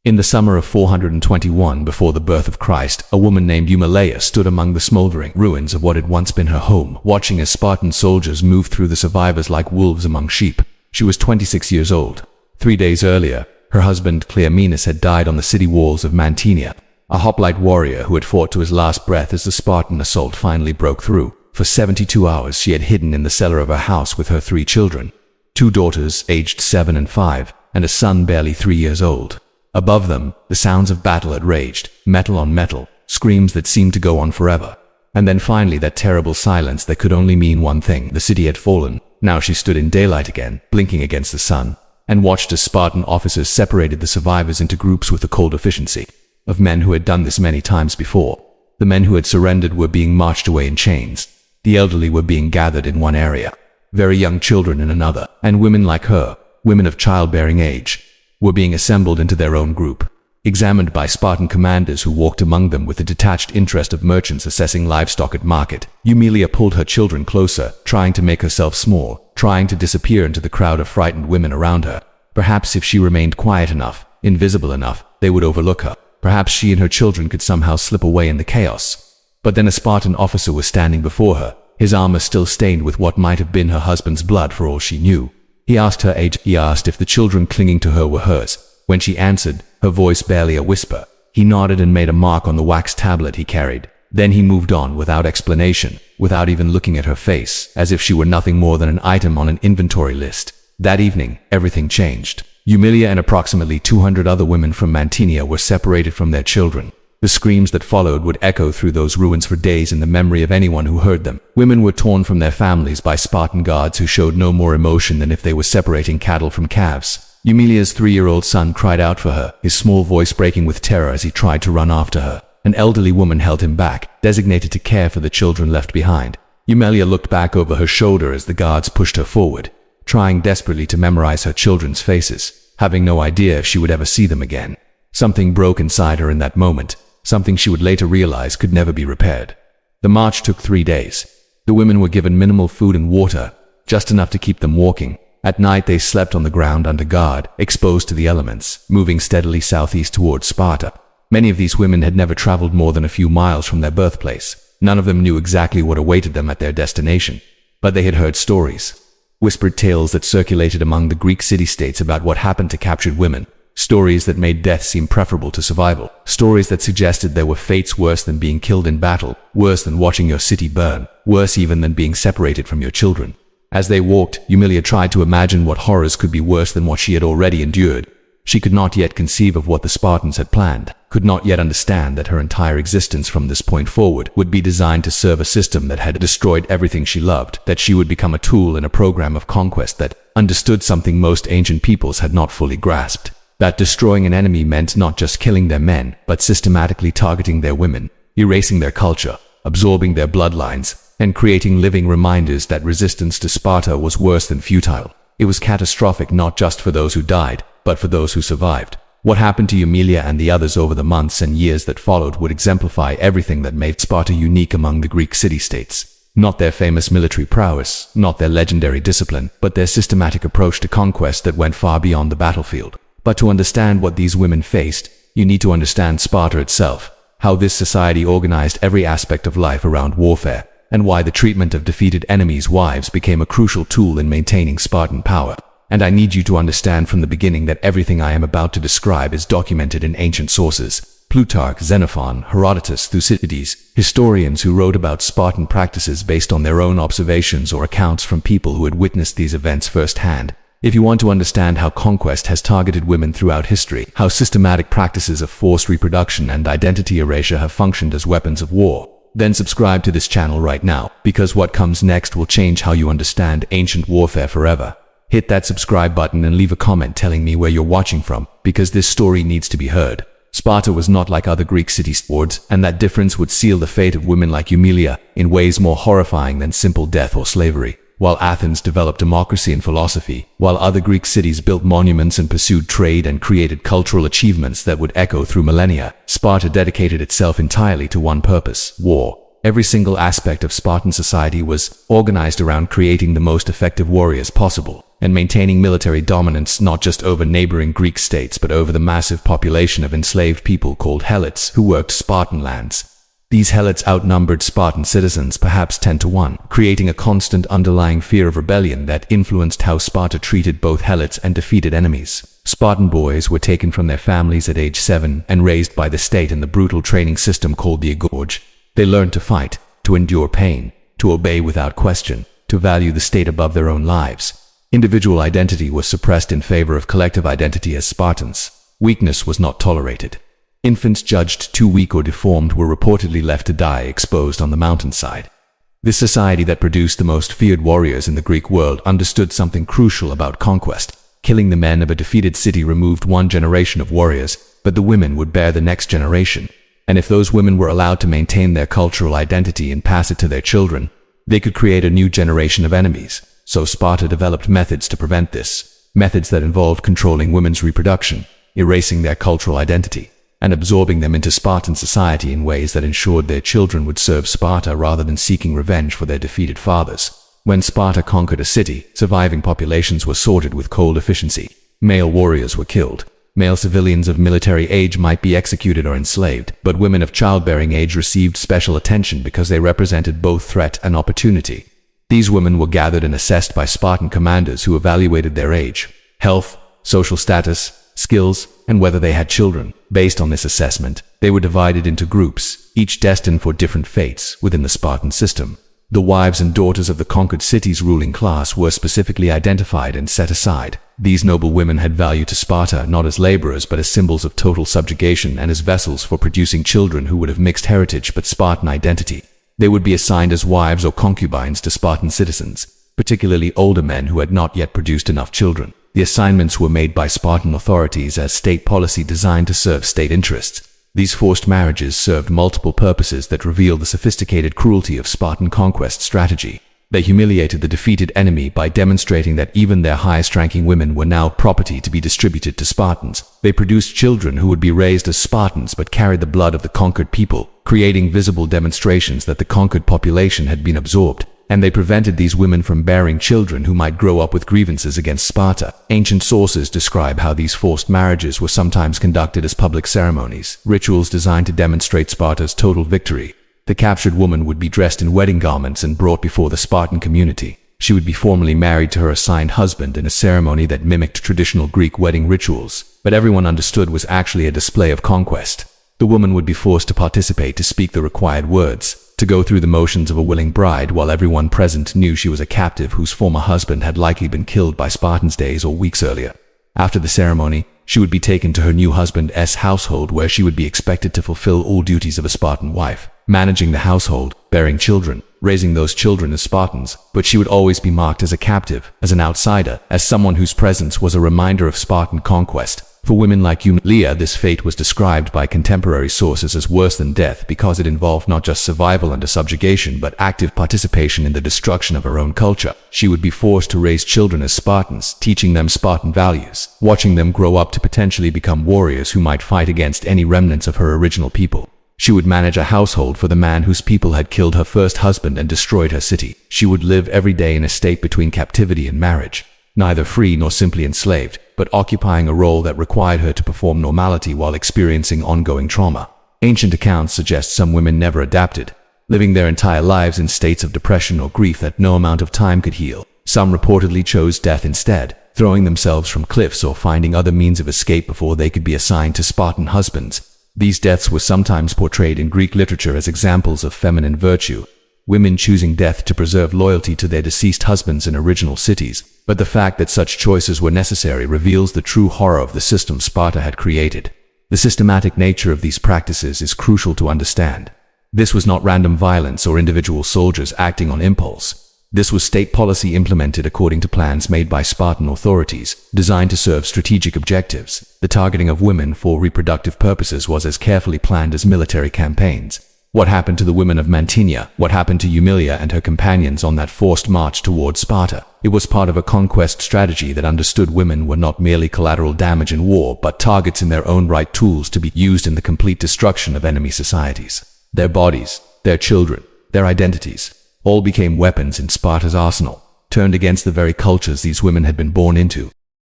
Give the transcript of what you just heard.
In the summer of 421 before the birth of Christ, a woman named Eumelia stood among the smoldering ruins of what had once been her home, watching as Spartan soldiers moved through the survivors like wolves among sheep. She was 26 years old. 3 days earlier, her husband Cleomenes had died on the city walls of Mantinea, a hoplite warrior who had fought to his last breath as the Spartan assault finally broke through. For 72 hours she had hidden in the cellar of her house with her 3 children, 2 daughters aged 7 and 5, and a son barely 3 years old. Above them, the sounds of battle had raged, metal on metal, screams that seemed to go on forever. And then finally that terrible silence that could only mean one thing: the city had fallen. Now she stood in daylight again, blinking against the sun, and watched as Spartan officers separated the survivors into groups with the cold efficiency of men who had done this many times before. The men who had surrendered were being marched away in chains. The elderly were being gathered in one area, very young children in another, and women like her, women of childbearing age, were being assembled into their own group, examined by Spartan commanders who walked among them with the detached interest of merchants assessing livestock at market. Eumelia pulled her children closer, trying to make herself small, trying to disappear into the crowd of frightened women around her. Perhaps if she remained quiet enough, invisible enough, they would overlook her. Perhaps she and her children could somehow slip away in the chaos. But then a Spartan officer was standing before her, his armor still stained with what might have been her husband's blood for all she knew. He asked her age. He asked if the children clinging to her were hers. When she answered, her voice barely a whisper, he nodded and made a mark on the wax tablet he carried. Then he moved on without explanation, without even looking at her face, as if she were nothing more than an item on an inventory list. That evening, everything changed. Eumelia and approximately 200 other women from Mantinea were separated from their children. The screams that followed would echo through those ruins for days in the memory of anyone who heard them. Women were torn from their families by Spartan guards who showed no more emotion than if they were separating cattle from calves. Eumelia's 3-year-old son cried out for her, his small voice breaking with terror as he tried to run after her. An elderly woman held him back, designated to care for the children left behind. Eumelia looked back over her shoulder as the guards pushed her forward, trying desperately to memorize her children's faces, having no idea if she would ever see them again. Something broke inside her in that moment, something she would later realize could never be repaired. The march took 3 days. The women were given minimal food and water, just enough to keep them walking. At night they slept on the ground under guard, exposed to the elements, moving steadily southeast towards Sparta. Many of these women had never traveled more than a few miles from their birthplace. None of them knew exactly what awaited them at their destination, but they had heard stories, whispered tales that circulated among the Greek city-states about what happened to captured women. Stories that made death seem preferable to survival. Stories that suggested there were fates worse than being killed in battle, worse than watching your city burn, worse even than being separated from your children. As they walked, Eumelia tried to imagine what horrors could be worse than what she had already endured. She could not yet conceive of what the Spartans had planned, could not yet understand that her entire existence from this point forward would be designed to serve a system that had destroyed everything she loved, that she would become a tool in a program of conquest that understood something most ancient peoples had not fully grasped. That destroying an enemy meant not just killing their men, but systematically targeting their women, erasing their culture, absorbing their bloodlines, and creating living reminders that resistance to Sparta was worse than futile. It was catastrophic not just for those who died, but for those who survived. What happened to Eumelia and the others over the months and years that followed would exemplify everything that made Sparta unique among the Greek city-states. Not their famous military prowess, not their legendary discipline, but their systematic approach to conquest that went far beyond the battlefield. But to understand what these women faced, you need to understand Sparta itself, how this society organized every aspect of life around warfare, and why the treatment of defeated enemies' wives became a crucial tool in maintaining Spartan power. And I need you to understand from the beginning that everything I am about to describe is documented in ancient sources. Plutarch, Xenophon, Herodotus, Thucydides, historians who wrote about Spartan practices based on their own observations or accounts from people who had witnessed these events firsthand. If you want to understand how conquest has targeted women throughout history, how systematic practices of forced reproduction and identity erasure have functioned as weapons of war, then subscribe to this channel right now, because what comes next will change how you understand ancient warfare forever. Hit that subscribe button and leave a comment telling me where you're watching from, because this story needs to be heard. Sparta was not like other Greek city-states, and that difference would seal the fate of women like Eumelia in ways more horrifying than simple death or slavery. While Athens developed democracy and philosophy, while other Greek cities built monuments and pursued trade and created cultural achievements that would echo through millennia, Sparta dedicated itself entirely to one purpose: war. Every single aspect of Spartan society was organized around creating the most effective warriors possible. and maintaining military dominance not just over neighboring Greek states but over the massive population of enslaved people called helots who worked Spartan lands. These helots outnumbered Spartan citizens perhaps 10 to 1, creating a constant underlying fear of rebellion that influenced how Sparta treated both helots and defeated enemies. Spartan boys were taken from their families at age 7 and raised by the state in the brutal training system called the agorge. They learned to fight, to endure pain, to obey without question, to value the state above their own lives. Individual identity was suppressed in favor of collective identity as Spartans. Weakness was not tolerated. Infants judged too weak or deformed were reportedly left to die exposed on the mountainside. This society that produced the most feared warriors in the Greek world understood something crucial about conquest. Killing the men of a defeated city removed one generation of warriors, but the women would bear the next generation. And if those women were allowed to maintain their cultural identity and pass it to their children, they could create a new generation of enemies. So Sparta developed methods to prevent this. Methods that involved controlling women's reproduction, erasing their cultural identity, and absorbing them into Spartan society in ways that ensured their children would serve Sparta rather than seeking revenge for their defeated fathers. When Sparta conquered a city, surviving populations were sorted with cold efficiency. Male warriors were killed. Male civilians of military age might be executed or enslaved, but women of childbearing age received special attention because they represented both threat and opportunity. These women were gathered and assessed by Spartan commanders who evaluated their age, health, social status, skills, and whether they had children. Based on this assessment, they were divided into groups, each destined for different fates within the Spartan system. The wives and daughters of the conquered city's ruling class were specifically identified and set aside. These noble women had value to Sparta not as laborers but as symbols of total subjugation and as vessels for producing children who would have mixed heritage but Spartan identity. They would be assigned as wives or concubines to Spartan citizens, particularly older men who had not yet produced enough children. The assignments were made by Spartan authorities as state policy designed to serve state interests. These forced marriages served multiple purposes that reveal the sophisticated cruelty of Spartan conquest strategy. They humiliated the defeated enemy by demonstrating that even their highest-ranking women were now property to be distributed to Spartans. They produced children who would be raised as Spartans but carried the blood of the conquered people, creating visible demonstrations that the conquered population had been absorbed. And they prevented these women from bearing children who might grow up with grievances against Sparta. Ancient sources describe how these forced marriages were sometimes conducted as public ceremonies, rituals designed to demonstrate Sparta's total victory. The captured woman would be dressed in wedding garments and brought before the Spartan community. She would be formally married to her assigned husband in a ceremony that mimicked traditional Greek wedding rituals, but everyone understood was actually a display of conquest. The woman would be forced to participate, to speak the required words, to go through the motions of a willing bride, while everyone present knew she was a captive whose former husband had likely been killed by Spartans days or weeks earlier. After the ceremony, she would be taken to her new husband's household, where she would be expected to fulfill all duties of a Spartan wife, managing the household, bearing children, raising those children as Spartans, but she would always be marked as a captive, as an outsider, as someone whose presence was a reminder of Spartan conquest. For women like Eumelia, this fate was described by contemporary sources as worse than death because it involved not just survival under subjugation but active participation in the destruction of her own culture. She would be forced to raise children as Spartans, teaching them Spartan values, watching them grow up to potentially become warriors who might fight against any remnants of her original people. She would manage a household for the man whose people had killed her first husband and destroyed her city. She would live every day in a state between captivity and marriage, neither free nor simply enslaved, but occupying a role that required her to perform normality while experiencing ongoing trauma. Ancient accounts suggest some women never adapted, living their entire lives in states of depression or grief that no amount of time could heal. Some reportedly chose death instead, throwing themselves from cliffs or finding other means of escape before they could be assigned to Spartan husbands. These deaths were sometimes portrayed in Greek literature as examples of feminine virtue, women choosing death to preserve loyalty to their deceased husbands in original cities. But the fact that such choices were necessary reveals the true horror of the system Sparta had created. The systematic nature of these practices is crucial to understand. This was not random violence or individual soldiers acting on impulse. This was state policy implemented according to plans made by Spartan authorities, designed to serve strategic objectives. The targeting of women for reproductive purposes was as carefully planned as military campaigns. What happened to the women of Mantinea? What happened to Eumelia and her companions on that forced march toward Sparta? It was part of a conquest strategy that understood women were not merely collateral damage in war, but targets in their own right, tools to be used in the complete destruction of enemy societies. Their bodies, their children, their identities, all became weapons in Sparta's arsenal. turned against the very cultures these women had been born into.